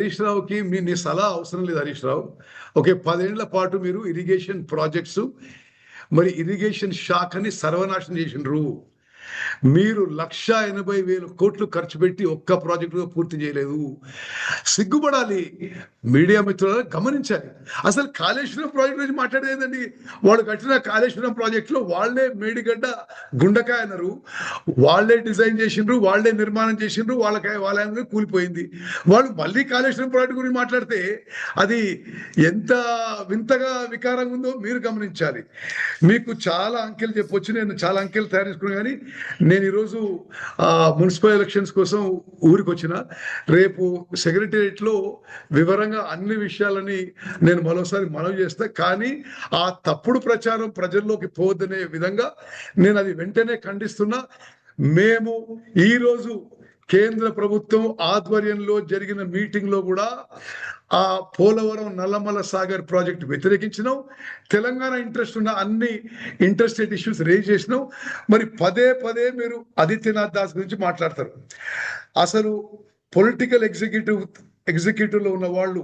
హరీష్ రావుకి నీ సలహా అవసరం లేదు హరీష్ రావు. ఓకే, 10 ఏళ్ల పాటు మీరు ఇరిగేషన్ ప్రాజెక్ట్స్ మరి ఇరిగేషన్ శాఖని సర్వనాశనం చేసిండ్రు. మీరు 1,80,000 కోట్లు ఖర్చు పెట్టి ఒక్క ప్రాజెక్టు పూర్తి చేయలేదు. సిగ్గుపడాలి. మీడియా మిత్రులను గమనించాలి. అసలు కాళేశ్వరం ప్రాజెక్ట్ గురించి మాట్లాడేదండి. వాళ్ళు కట్టిన కాళేశ్వరం ప్రాజెక్టులో వాళ్ళే మేడిగడ్డ గుండకాయ అన్నారు, వాళ్ళే డిజైన్ చేసిండ్రు, వాళ్ళే నిర్మాణం చేసిండ్రు, వాళ్ళ కూలిపోయింది. వాళ్ళు మళ్ళీ కాళేశ్వరం ప్రాజెక్ట్ గురించి మాట్లాడితే అది ఎంత వింతగా వికారంగా ఉందో మీరు గమనించాలి. మీకు చాలా అంకెలు చెప్పొచ్చు, నేను చాలా అంకెలు తయారు చేసుకున్నాను. కానీ నేను ఈరోజు మున్సిపల్ ఎలక్షన్స్ కోసం ఊరికి వచ్చిన, రేపు సెక్రటేరియట్ లో వివరంగా అన్ని విషయాలని నేను మరోసారి మనవి చేస్తా. కానీ ఆ తప్పుడు ప్రచారం ప్రజల్లోకి పోవద్దనే విధంగా నేను అది వెంటనే ఖండిస్తున్నా. మేము ఈరోజు కేంద్ర ప్రభుత్వం ఆధ్వర్యంలో జరిగిన మీటింగ్ లో కూడా ఆ పోలవరం నల్లమల సాగర్ ప్రాజెక్ట్ వ్యతిరేకించినాం. తెలంగాణ ఇంట్రెస్ట్ ఉన్న అన్ని ఇంటర్స్టేట్ ఇష్యూస్ రేజ్ చేసినాం. మరి పదే పదే మీరు ఆదిత్యనాథ్ దాస్ గురించి మాట్లాడతారు. అసలు పొలిటికల్ ఎగ్జిక్యూటివ్ లో ఉన్న వాళ్ళు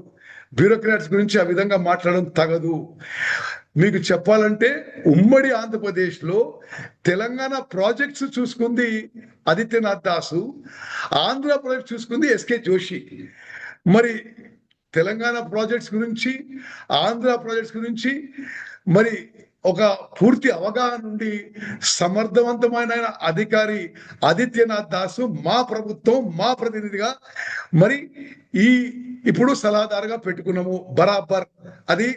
బ్యూరోక్రాట్స్ గురించి ఆ విధంగా మాట్లాడడం తగదు. మీకు చెప్పాలంటే ఉమ్మడి ఆంధ్రప్రదేశ్ లో తెలంగాణ ప్రాజెక్ట్స్ చూసుకుంది ఆదిత్యనాథ్ దాసు, ఆంధ్రప్రదేశ్ చూసుకుంది ఎస్కే జోషి. మరి తెలంగాణ ప్రాజెక్ట్స్ గురించి, ఆంధ్ర ప్రాజెక్ట్స్ గురించి మరి ఒక పూర్తి అవగాహన నుండి సమర్థవంతమైన అధికారి ఆదిత్యనాథ్ దాసు మా ప్రభుత్వం, మా ప్రతినిధిగా మరి ఇప్పుడు సలహాదారుగా పెట్టుకున్నాము. బరాబర్ అది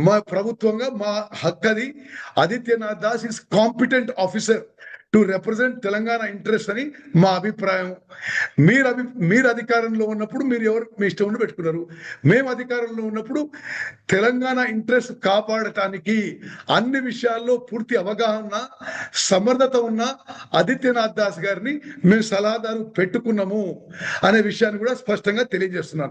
మా ప్రభుత్వంగా మా హక్కు. అది Adityanath Das is competent officer to represent Telangana interest అని మా అభిప్రాయం. మీరు అధికారంలో ఉన్నప్పుడు మీరు ఎవరు మీ ఇష్టం ఉండి పెట్టుకున్నారు. మేము అధికారంలో ఉన్నప్పుడు తెలంగాణ ఇంట్రెస్ట్ కాపాడటానికి అన్ని విషయాల్లో పూర్తి అవగాహన, సమర్థత ఉన్న ఆదిత్యనాథ్ దాస్ గారిని మేము సలహాదారు పెట్టుకున్నాము అనే విషయాన్ని కూడా స్పష్టంగా తెలియజేస్తున్నాను.